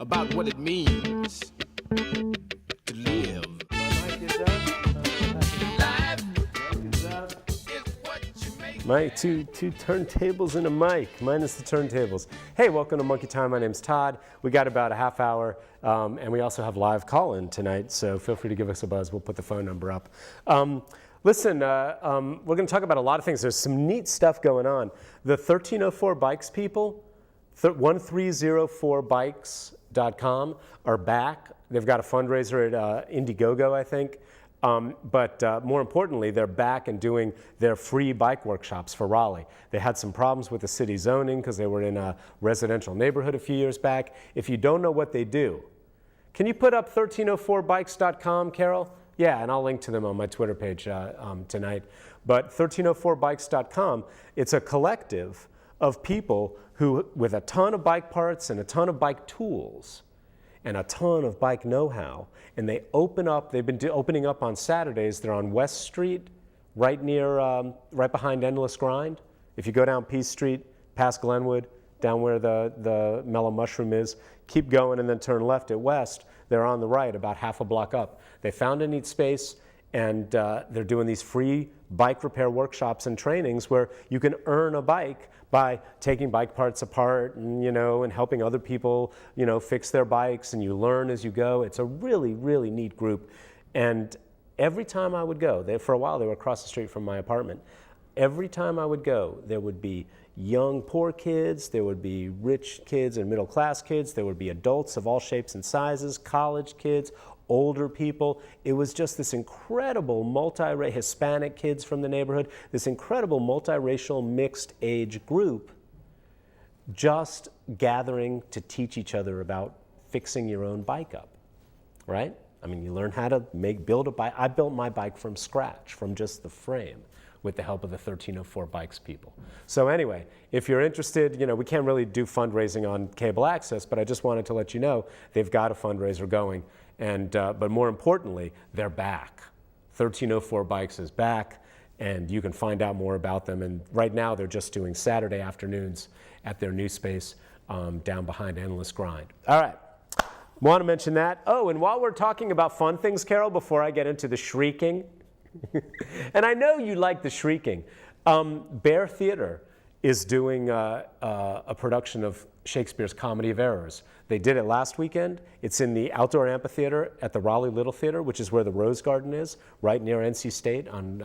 about what it means to live. My two turntables and a mic, minus the turntables. Hey, welcome to Monkey Time. My name's Todd. We got about a half hour, and we also have live call-in tonight, so feel free to give us a buzz. We'll put the phone number up. Listen, we're going to talk about a lot of things. There's some neat stuff going on. The 1304 Bikes people, 1304bikes.com, are back. They've got a fundraiser at Indiegogo, I think. But more importantly, they're back and doing their free bike workshops for Raleigh. They had some problems with the city zoning because they were in a residential neighborhood a few years back. If you don't know what they do, can you put up 1304bikes.com, Carol? Yeah, and I'll link to them on my Twitter page tonight. But 1304bikes.com, it's a collective of people who, with a ton of bike parts and a ton of bike tools, and a ton of bike know-how, and they open up. They've been opening up on Saturdays. They're on West Street, right behind Endless Grind. If you go down Peace Street, past Glenwood, down where the Mellow Mushroom is, keep going and then turn left at West. They're on the right, about half a block up. They found a neat space, and they're doing these free bike repair workshops and trainings where you can earn a bike by taking bike parts apart and, and helping other people, fix their bikes, and you learn as you go. It's a really, really neat group. And every time I would go, for a while they were across the street from my apartment. Every time I would go, there would be young, poor kids, there would be rich kids and middle class kids, there would be adults of all shapes and sizes, college kids, older people. It was just this incredible Hispanic kids from the neighborhood, this incredible multiracial mixed age group just gathering to teach each other about fixing your own bike up, right? I mean, you learn how to build a bike. I built my bike from scratch, from just the frame, with the help of the 1304 Bikes people. So anyway, if you're interested, we can't really do fundraising on cable access, but I just wanted to let you know they've got a fundraiser going. And, but more importantly, they're back. 1304 Bikes is back, and you can find out more about them. And right now, they're just doing Saturday afternoons at their new space down behind Endless Grind. All right, want to mention that. Oh, and while we're talking about fun things, Carol, before I get into the shrieking, and I know you like the shrieking, Bear Theatre is doing a production of Shakespeare's Comedy of Errors. They did it last weekend. It's in the outdoor amphitheater at the Raleigh Little Theatre, which is where the Rose Garden is, right near NC State on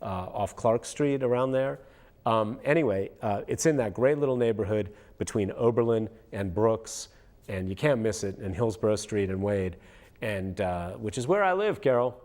off Clark Street, around there. Anyway, it's in that great little neighborhood between Oberlin and Brooks, and you can't miss it, and Hillsborough Street and Wade, and which is where I live, Carol.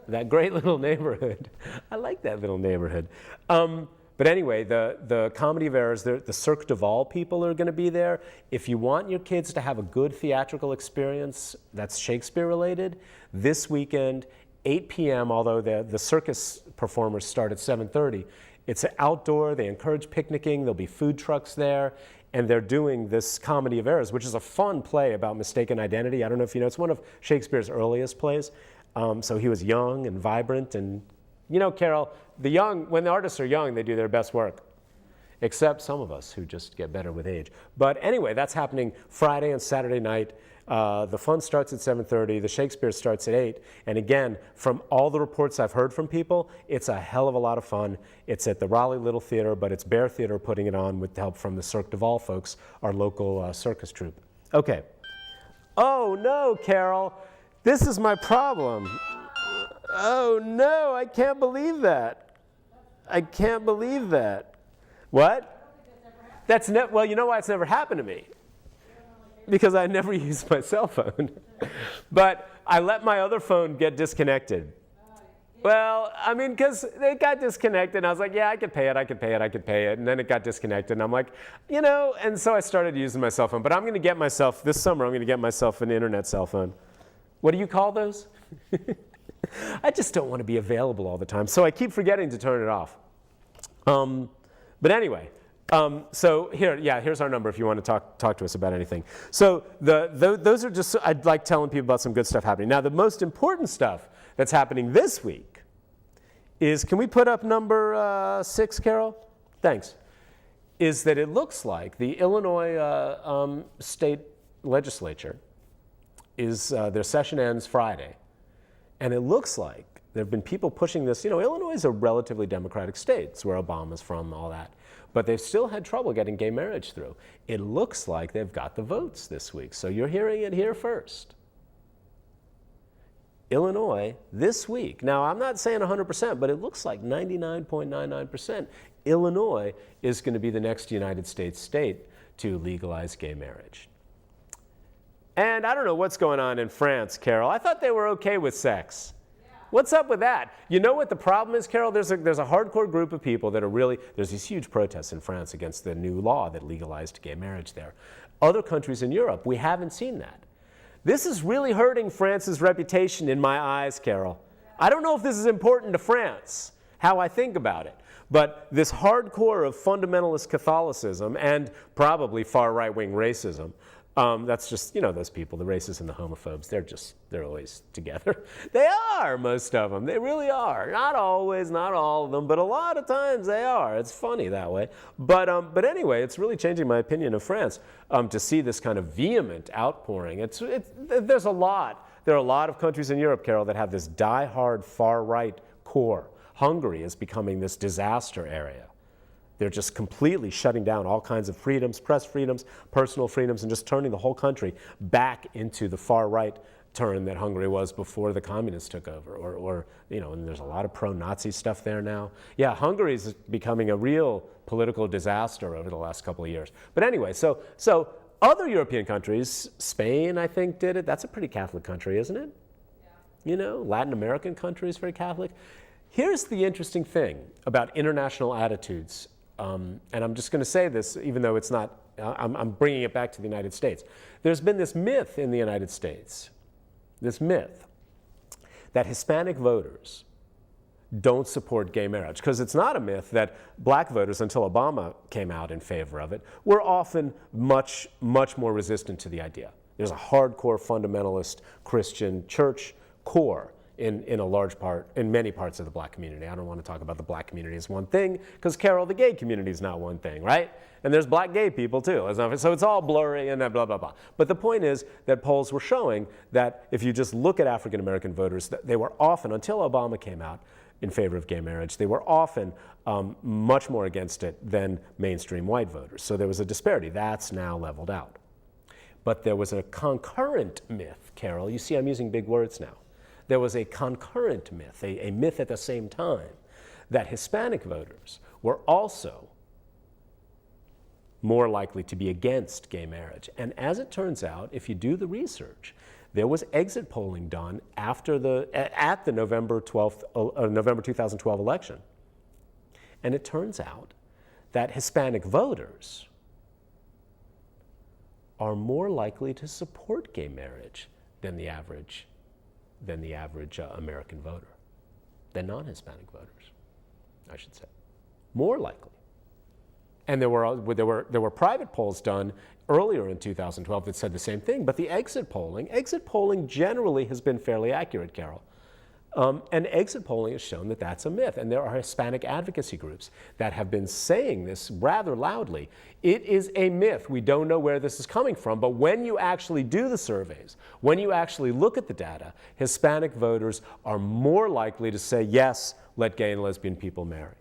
That great little neighborhood. I like that little neighborhood. But anyway, the Comedy of Errors, the Cirque du Val people are going to be there. If you want your kids to have a good theatrical experience that's Shakespeare related, this weekend, 8 p.m., although the circus performers start at 7:30, it's outdoor. They encourage picnicking. There'll be food trucks there. And they're doing this Comedy of Errors, which is a fun play about mistaken identity. I don't know if you know, it's one of Shakespeare's earliest plays. So he was young and vibrant, and Carol, when the artists are young, they do their best work, except some of us who just get better with age. But anyway, that's happening Friday and Saturday night. The fun starts at 7:30. The Shakespeare starts at 8. And again, from all the reports I've heard from people, it's a hell of a lot of fun. It's at the Raleigh Little Theatre, but it's Bear Theatre putting it on with the help from the Cirque du Val folks, our local circus troupe. Okay. Oh no, Carol. This is my problem. Oh no, I can't believe that. I can't believe that. What? Well, you know why it's never happened to me? Because I never use my cell phone. But I let my other phone get disconnected. Well, I mean, because it got disconnected, and I was like, yeah, I could pay it. And then it got disconnected, and I'm like, and so I started using my cell phone. But this summer, I'm going to get myself an internet cell phone. What do you call those? I just don't want to be available all the time, so I keep forgetting to turn it off. But anyway, so here's our number if you want to talk to us about anything. So those are just, I'd like telling people about some good stuff happening. Now, the most important stuff that's happening this week is, can we put up number 6, Carol? Thanks. Is that it looks like the Illinois State legislature is, their session ends Friday, and it looks like there have been people pushing this. You know, Illinois is a relatively democratic state. It's where Obama's from, all that. But they've still had trouble getting gay marriage through. It looks like they've got the votes this week. So you're hearing it here first. Illinois, this week. Now, I'm not saying 100%, but it looks like 99.99%. Illinois is going to be the next United States state to legalize gay marriage. And I don't know what's going on in France, Carol. I thought they were okay with sex. What's up with that? You know what the problem is, Carol? There's a hardcore group of people that are really, there's these huge protests in France against the new law that legalized gay marriage there. Other countries in Europe, we haven't seen that. This is really hurting France's reputation in my eyes, Carol. I don't know if this is important to France, how I think about it. But this hardcore of fundamentalist Catholicism and probably far right-wing racism, that's just, you know, those people, the racists and the homophobes, they're always together. They are, most of them. They really are. Not always, not all of them, but a lot of times they are. It's funny that way. But anyway, it's really changing my opinion of France to see this kind of vehement outpouring. There are a lot of countries in Europe, Carol, that have this die-hard far-right core. Hungary is becoming this disaster area. They're just completely shutting down all kinds of freedoms, press freedoms, personal freedoms, and just turning the whole country back into the far-right turn that Hungary was before the communists took over. Or you know, and there's a lot of pro-Nazi stuff there now. Yeah, Hungary is becoming a real political disaster over the last couple of years. But anyway, so other European countries, Spain, I think, did it. That's a pretty Catholic country, isn't it? Yeah. You know, Latin American countries, very Catholic. Here's the interesting thing about international attitudes. And I'm just going to say this, even though it's not, I'm bringing it back to the United States. There's been this myth in the United States, this myth that Hispanic voters don't support gay marriage. Because it's not a myth that black voters, until Obama came out in favor of it, were often much, much more resistant to the idea. There's a hardcore fundamentalist Christian church core in a large part, in many parts of the black community. I don't want to talk about the black community as one thing, because, Carol, the gay community is not one thing, right? And there's black gay people too. So it's all blurry and blah, blah, blah. But the point is that polls were showing that if you just look at African American voters, they were often, until Obama came out in favor of gay marriage, they were often much more against it than mainstream white voters. So there was a disparity. That's now leveled out. But there was a concurrent myth, Carol. You see, I'm using big words now. There was a concurrent myth, a myth at the same time, that Hispanic voters were also more likely to be against gay marriage. And as it turns out, if you do the research, there was exit polling done at the November 2012 election. And it turns out that Hispanic voters are more likely to support gay marriage than the average American voter, than non-Hispanic voters, I should say, more likely. And there were private polls done earlier in 2012 that said the same thing. But the exit polling generally has been fairly accurate, Carol. And exit polling has shown that that's a myth. And there are Hispanic advocacy groups that have been saying this rather loudly. It is a myth. We don't know where this is coming from. But when you actually do the surveys, when you actually look at the data, Hispanic voters are more likely to say, yes, let gay and lesbian people marry.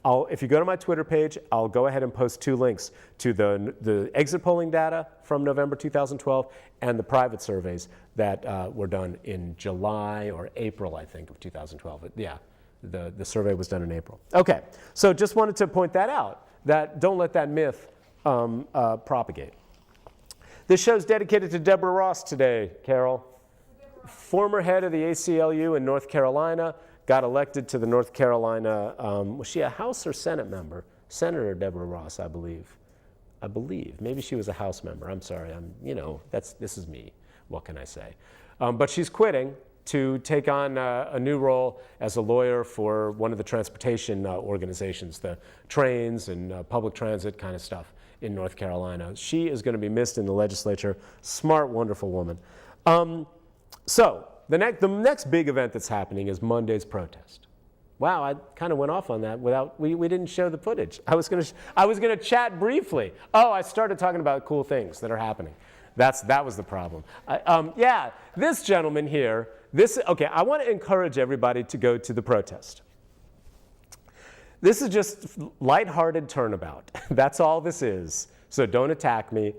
If you go to my Twitter page, I'll go ahead and post two links to the exit polling data from November 2012 and the private surveys that were done in July or April, I think, of 2012. Yeah, the survey was done in April. Okay, so just wanted to point that out, that don't let that myth propagate. This show's dedicated to Deborah Ross today, Carol. Former head of the ACLU in North Carolina, got elected to the North Carolina, was she a House or Senate member? Senator Deborah Ross, I believe. Maybe she was a House member. I'm sorry, this is me. What can I say? But she's quitting to take on a new role as a lawyer for one of the transportation organizations, the trains and public transit kind of stuff in North Carolina. She is going to be missed in the legislature. Smart, wonderful woman. So the next big event that's happening is Monday's protest. Wow, I kind of went off on that without, we didn't show the footage. I was gonna chat briefly. Oh, I started talking about cool things that are happening. That was the problem. Yeah, this gentleman here, okay, I want to encourage everybody to go to the protest. This is just lighthearted turnabout. That's all this is. So don't attack me,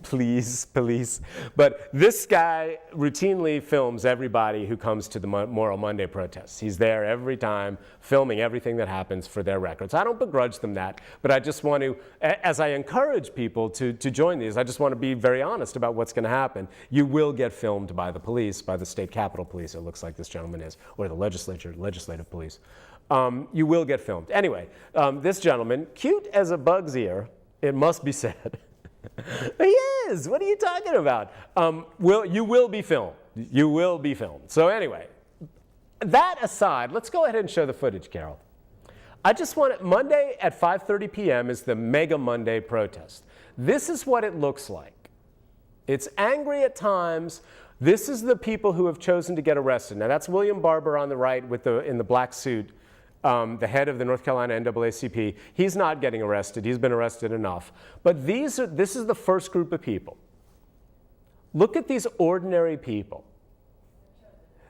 please, police. But this guy routinely films everybody who comes to the Moral Monday protests. He's there every time, filming everything that happens for their records. I don't begrudge them that, but I just want to, as I encourage people to join these, I just want to be very honest about what's going to happen. You will get filmed by the police, by the state capitol police, it looks like this gentleman is, or the legislative police. You will get filmed. Anyway, this gentleman, cute as a bug's ear, it must be said. He is. What are you talking about? You will be filmed. You will be filmed. So anyway, that aside, let's go ahead and show the footage, Carol. I just want it, Monday at 5:30 p.m. is the Mega Monday protest. This is what it looks like. It's angry at times. This is the people who have chosen to get arrested. Now that's William Barber on the right in the black suit. The head of the North Carolina NAACP, he's not getting arrested. He's been arrested enough. But this is the first group of people. Look at these ordinary people.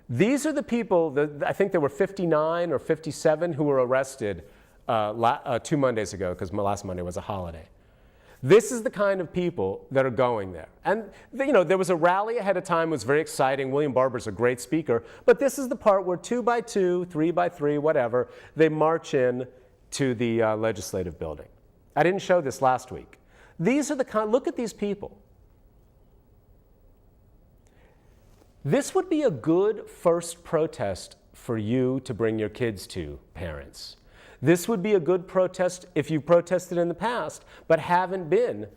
These are the people, I think there were 59 or 57 who were arrested 2 Mondays ago, because last Monday was a holiday. This is the kind of people that are going there. And there was a rally ahead of time. It was very exciting. William Barber's a great speaker. But this is the part where 2 by 2, 3 by 3, whatever, they march in to the legislative building. I didn't show this last week. These are the kind, look at these people. This would be a good first protest for you to bring your kids to, parents. This would be a good protest if you protested in the past, but haven't been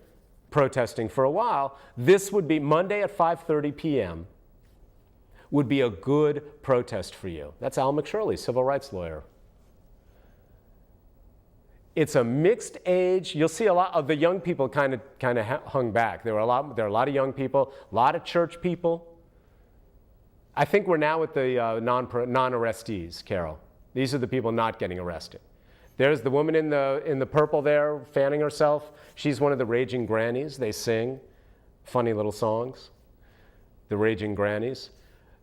protesting for a while. This would be Monday at 5:30 p.m. would be a good protest for you. That's Al McShirley, civil rights lawyer. It's a mixed age. You'll see a lot of the young people kind of hung back. There are a lot of young people, a lot of church people. I think we're now at the non-arrestees, Carol. These are the people not getting arrested. There's the woman in the purple there fanning herself. She's one of the Raging Grannies. They sing funny little songs. The Raging Grannies.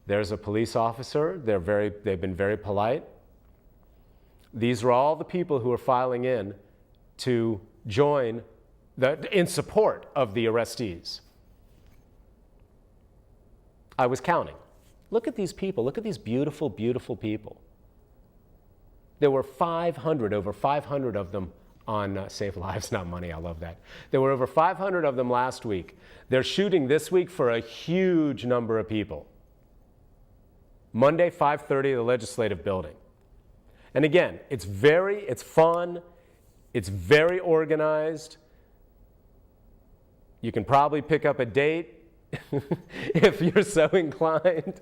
There's a police officer. They've been very polite. These are all the people who are filing in to join in support of the arrestees. I was counting. Look at these people. Look at these beautiful, beautiful people. There were over 500 of them on Save Lives, Not Money. I love that. There were over 500 of them last week. They're shooting this week for a huge number of people. Monday, 5:30, the legislative building. And again, it's fun. It's very organized. You can probably pick up a date if you're so inclined.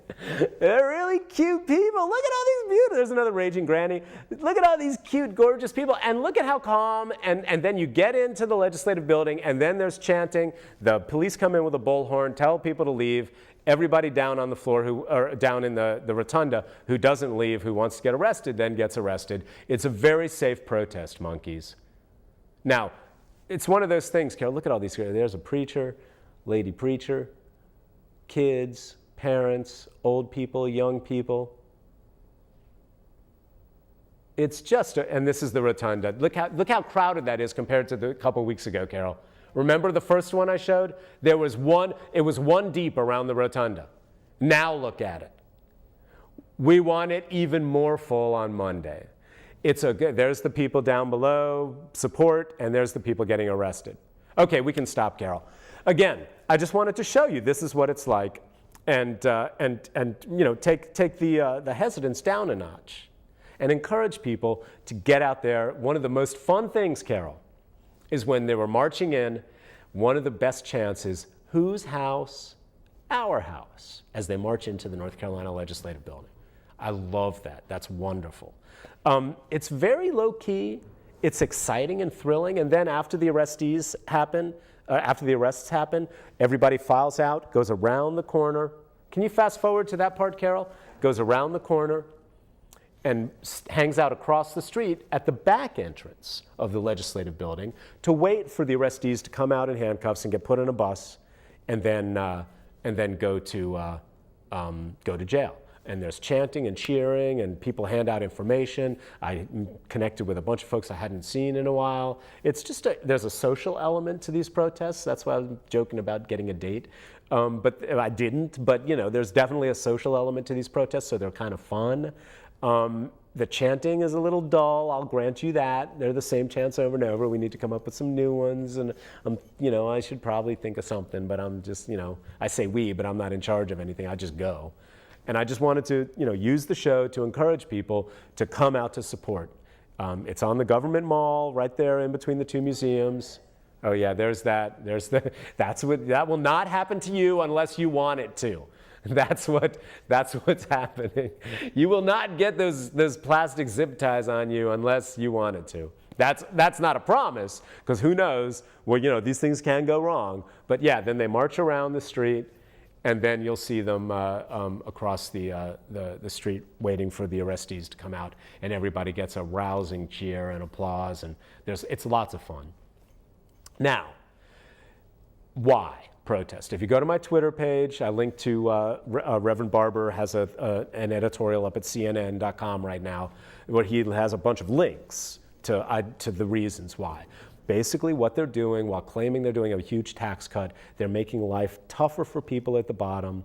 They're really cute people. Look at all these beautiful. There's another Raging Granny. Look at all these cute, gorgeous people. And look at how calm. And then you get into the legislative building, and then there's chanting. The police come in with a bullhorn, tell people to leave. Everybody down on the floor, or down in the rotunda, who doesn't leave, who wants to get arrested, then gets arrested. It's a very safe protest, monkeys. Now, it's one of those things, Carol. Look at all these. There's a preacher, lady preacher, kids, parents, old people, young people. It's just, and this is the rotunda. Look how crowded that is compared to a couple weeks ago, Carol. Remember the first one I showed? It was one deep around the rotunda. Now look at it. We want it even more full on Monday. There's the people down below, support, and there's the people getting arrested. Okay, we can stop, Carol. Again, I just wanted to show you this is what it's like, and take the hesitance down a notch, and encourage people to get out there. One of the most fun things, Carol, is when they were marching in. One of the best chances, whose house? Our house, as they march into the North Carolina Legislative Building. I love that. That's wonderful. It's very low key. It's exciting and thrilling. And then after the arrests happen, everybody files out, goes around the corner. Can you fast forward to that part, Carol? Goes around the corner and hangs out across the street at the back entrance of the legislative building to wait for the arrestees to come out in handcuffs and get put on a bus and then go to jail. And there's chanting and cheering, and people hand out information. I connected with a bunch of folks I hadn't seen in a while. It's just there's a social element to these protests. That's why I'm joking about getting a date. But I didn't. But there's definitely a social element to these protests, so they're kind of fun. The chanting is a little dull, I'll grant you that. They're the same chants over and over. We need to come up with some new ones, and I should probably think of something, but I'm just, I say we, but I'm not in charge of anything. I just go. And I just wanted to, use the show to encourage people to come out to support. It's on the government mall, right there in between the two museums. Oh yeah, there's that. That will not happen to you unless you want it to. That's what's happening. You will not get those plastic zip ties on you unless you want it to. That's not a promise, because who knows? Well, these things can go wrong. But yeah, then they march around the street, and then you'll see them across the street waiting for the arrestees to come out, and everybody gets a rousing cheer and applause, and it's lots of fun. Now, why protest? If you go to my Twitter page, I link to Reverend Barber has an editorial up at CNN.com right now, where he has a bunch of links to the reasons why. Basically, what they're doing, while claiming they're doing a huge tax cut, they're making life tougher for people at the bottom.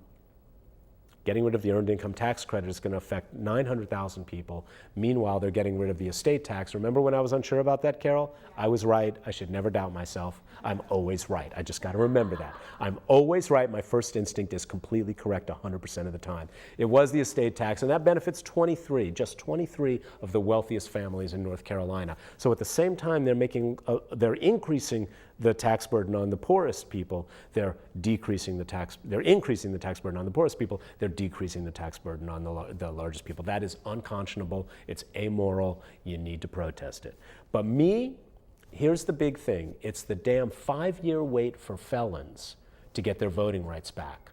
Getting rid of the earned income tax credit is going to affect 900,000 people. Meanwhile, they're getting rid of the estate tax. Remember when I was unsure about that, Carol? I was right. I should never doubt myself. I'm always right. I just got to remember that. I'm always right. My first instinct is completely correct 100% of the time. It was the estate tax, and that benefits just 23 of the wealthiest families in North Carolina. So at the same time, they're increasing the tax burden on the poorest people. They're increasing the tax burden on the poorest people. They're decreasing the tax burden on the largest people. That is unconscionable. It's amoral. You need to protest it. But here's the big thing. It's the damn 5-year wait for felons to get their voting rights back.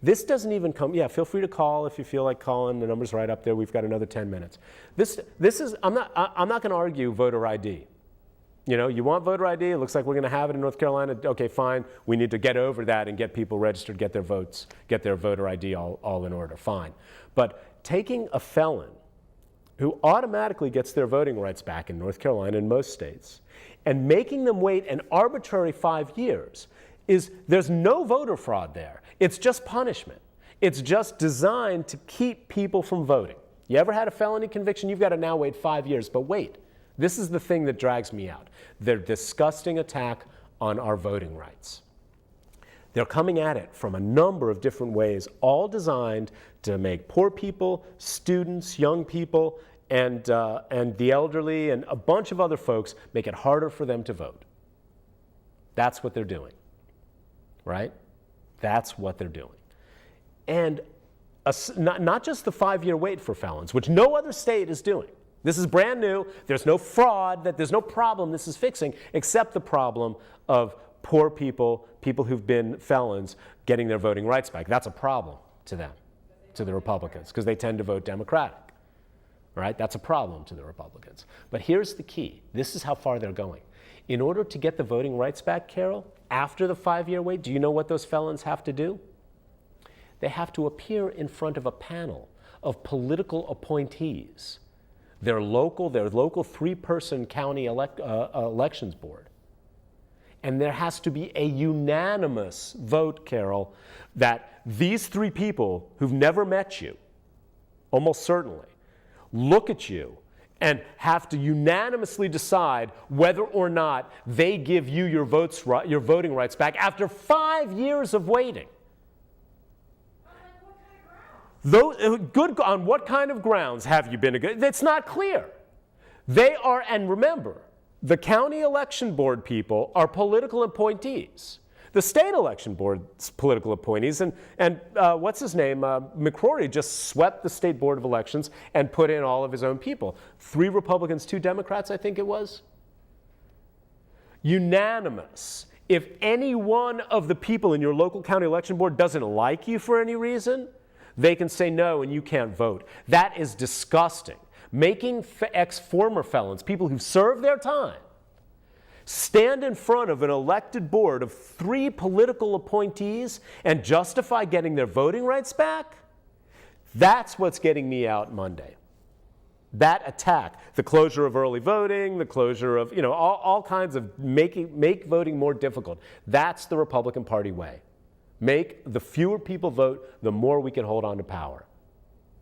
This doesn't even come, feel free to call if you feel like calling. The number's right up there. We've got another 10 minutes. I'm not going to argue voter ID. You want voter ID? It looks like we're going to have it in North Carolina. Okay, fine. We need to get over that and get people registered, get their votes, get their voter ID all in order. Fine. But taking a felon who automatically gets their voting rights back in North Carolina and most states, and making them wait an arbitrary 5 years, there's no voter fraud there. It's just punishment. It's just designed to keep people from voting. You ever had a felony conviction? You've got to now wait 5 years. But wait. This is the thing that drags me out. Their disgusting attack on our voting rights. They're coming at it from a number of different ways, all designed to make poor people, students, young people, and the elderly, and a bunch of other folks, make it harder for them to vote. That's what they're doing, right? That's what they're doing. And not just the 5-year wait for felons, which no other state is doing. This is brand new. There's no fraud, there's no problem this is fixing, except the problem of poor people, people who've been felons, getting their voting rights back. That's a problem to them, to the Republicans, because they tend to vote Democratic. Right? That's a problem to the Republicans. But here's the key. This is how far they're going. In order to get the voting rights back, Carol, after the 5-year wait, do you know what those felons have to do? They have to appear in front of a panel of political appointees. Their local 3-person county elections board. And there has to be a unanimous vote, Carol, that these 3 people who've never met you, almost certainly, look at you and have to unanimously decide whether or not they give you your voting rights back after 5 years of waiting. On what kind of grounds have you been a good? It's not clear. They are, and remember, the county election board people are political appointees. The state election board's political appointees, and what's his name? McCrory just swept the state board of elections and put in all of his own people. 3 Republicans, 2 Democrats, I think it was. Unanimous. If any one of the people in your local county election board doesn't like you for any reason, they can say no and you can't vote. That is disgusting. Making former felons, people who've served their time, stand in front of an elected board of 3 political appointees and justify getting their voting rights back? That's what's getting me out Monday. That attack, the closure of early voting, the closure of, all kinds of make voting more difficult. That's the Republican Party way. Make the fewer people vote, the more we can hold on to power.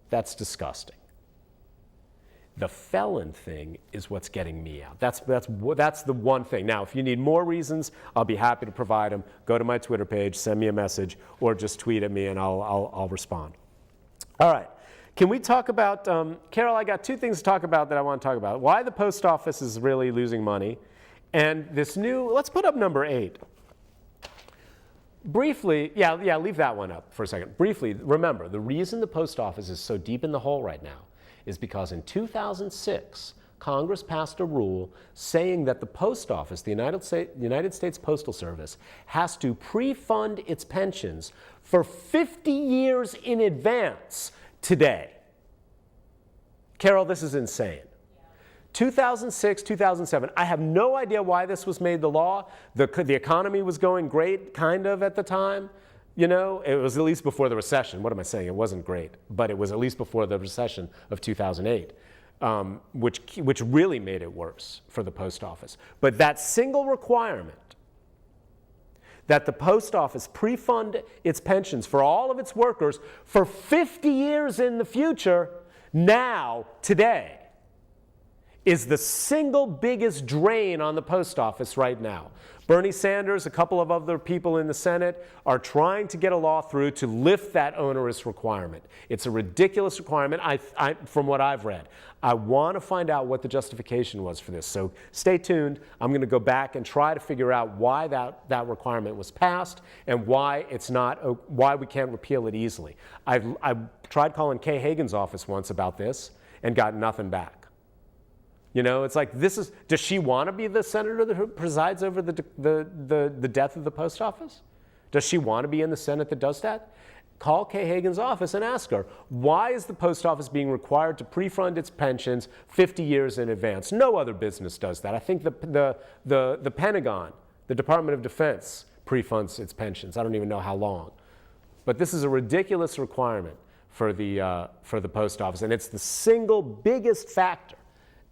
That's disgusting. The felon thing is what's getting me out. That's the one thing. Now, if you need more reasons, I'll be happy to provide them. Go to my Twitter page, send me a message, or just tweet at me and I'll respond. All right. Can we talk about, Carol, I got 2 things to talk about that I want to talk about. Why the post office is really losing money, and this new, let's put up number 8. Briefly, yeah, leave that one up for a second. Briefly, remember, the reason the post office is so deep in the hole right now is because in 2006, Congress passed a rule saying that the post office, the United States Postal Service, has to pre-fund its pensions for 50 years in advance today. Carol, this is insane. 2006, 2007, I have no idea why this was made the law. The economy was going great, kind of, at the time. It was at least before the recession. What am I saying? It wasn't great, but it was at least before the recession of 2008, which really made it worse for the post office. But that single requirement that the post office pre-fund its pensions for all of its workers for 50 years in the future, now, today, is the single biggest drain on the post office right now. Bernie Sanders, a couple of other people in the Senate, are trying to get a law through to lift that onerous requirement. It's a ridiculous requirement, from what I've read. I want to find out what the justification was for this. So stay tuned. I'm going to go back and try to figure out why that requirement was passed and why we can't repeal it easily. I've tried calling Kay Hagan's office once about this and got nothing back. It's like, does she want to be the senator that presides over the death of the post office? Does she want to be in the Senate that does that? Call Kay Hagan's office and ask her, why is the post office being required to pre-fund its pensions 50 years in advance? No other business does that. I think the Pentagon, the Department of Defense, pre-funds its pensions. I don't even know how long. But this is a ridiculous requirement for the post office, and it's the single biggest factor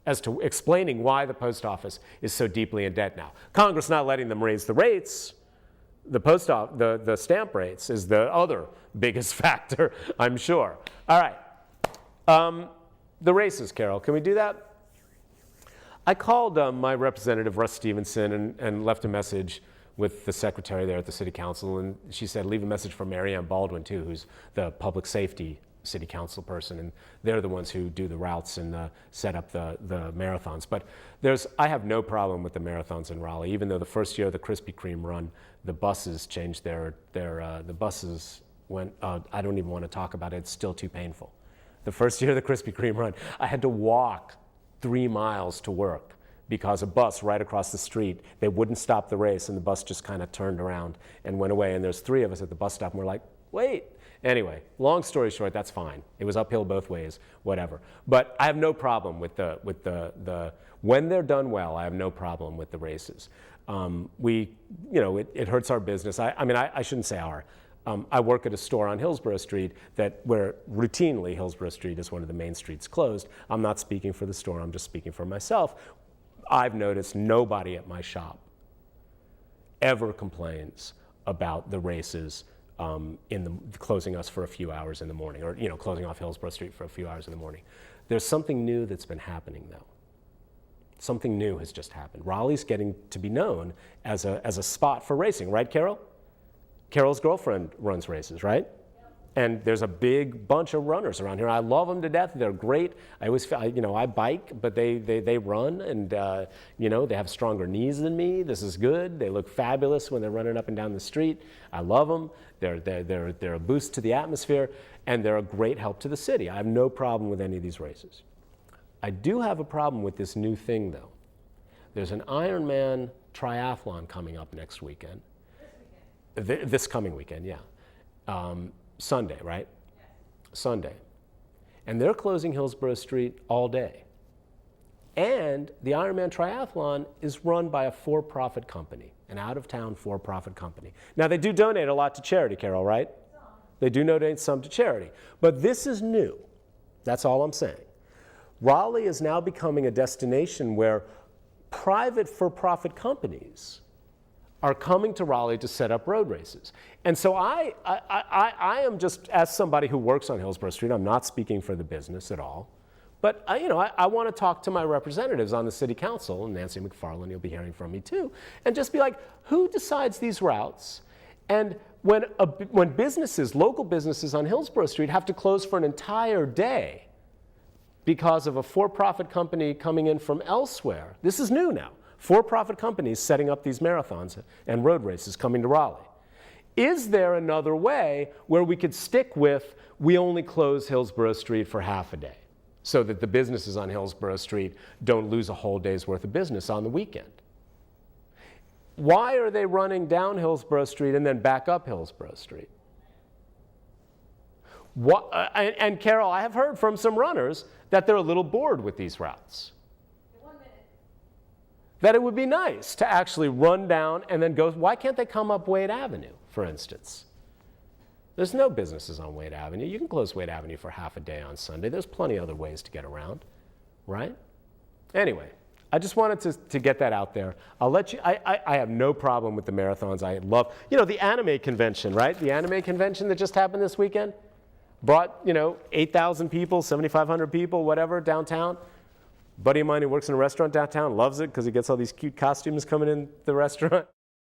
as to explaining why the post office is so deeply in debt now. Congress not letting them raise the rates, the stamp rates is the other biggest factor, I'm sure. All right, the races, Carol, can we do that? I called my representative, Russ Stevenson, and left a message with the secretary there at the city council, and she said, leave a message for Mary Ann Baldwin, too, who's the public safety city council person, and they're the ones who do the routes and set up the marathons. But I have no problem with the marathons in Raleigh, even though the first year of the Krispy Kreme run, the buses changed the buses went, I don't even want to talk about it, it's still too painful. The first year of the Krispy Kreme run, I had to walk 3 miles to work because a bus right across the street, they wouldn't stop the race, and the bus just kind of turned around and went away, and there's 3 of us at the bus stop, and we're like, wait. Anyway, long story short, that's fine. It was uphill both ways, whatever. But I have no problem with when they're done well, I have no problem with the races. It hurts our business. I shouldn't say our. I work at a store on Hillsborough Street where routinely Hillsborough Street is one of the main streets closed. I'm not speaking for the store, I'm just speaking for myself. I've noticed nobody at my shop ever complains about the races closing us for a few hours in the morning, or closing off Hillsborough Street for a few hours in the morning. There's something new that's been happening, though. Something new has just happened. Raleigh's getting to be known as a spot for racing, right, Carol? Carol's girlfriend runs races, right? And there's a big bunch of runners around here. I love them to death. They're great. I always feel, I bike, but they run, and they have stronger knees than me. This is good. They look fabulous when they're running up and down the street. I love them. They're a boost to the atmosphere, and they're a great help to the city. I have no problem with any of these races. I do have a problem with this new thing, though. There's an Ironman triathlon coming up next weekend. This coming weekend, yeah. Sunday, right? Yes. Sunday. And they're closing Hillsborough Street all day. And the Ironman Triathlon is run by a for-profit company, an out-of-town for-profit company. Now, they do donate a lot to charity, Carol, right? They do donate some to charity. But this is new. That's all I'm saying. Raleigh is now becoming a destination where private for-profit companies are coming to Raleigh to set up road races. And so I am just, as somebody who works on Hillsborough Street, I'm not speaking for the business at all, but I want to talk to my representatives on the city council, and Nancy McFarland, you'll be hearing from me too, and just be like, who decides these routes? And when businesses, local businesses on Hillsborough Street have to close for an entire day because of a for-profit company coming in from elsewhere, this is new now. For-profit companies setting up these marathons and road races coming to Raleigh. Is there another way where we could stick with, we only close Hillsborough Street for half a day so that the businesses on Hillsborough Street don't lose a whole day's worth of business on the weekend? Why are they running down Hillsborough Street and then back up Hillsborough Street? And Carol, I have heard from some runners that they're a little bored with these routes. That it would be nice to actually run down and then go, why can't they come up Wade Avenue, for instance? There's no businesses on Wade Avenue. You can close Wade Avenue for half a day on Sunday. There's plenty of other ways to get around, right? Anyway, I just wanted to get that out there. I'll let you, I have no problem with the marathons. I love, the anime convention, right? The anime convention that just happened this weekend brought, 8,000 people, 7,500 people, whatever, downtown. Buddy of mine who works in a restaurant downtown loves it because he gets all these cute costumes coming in the restaurant.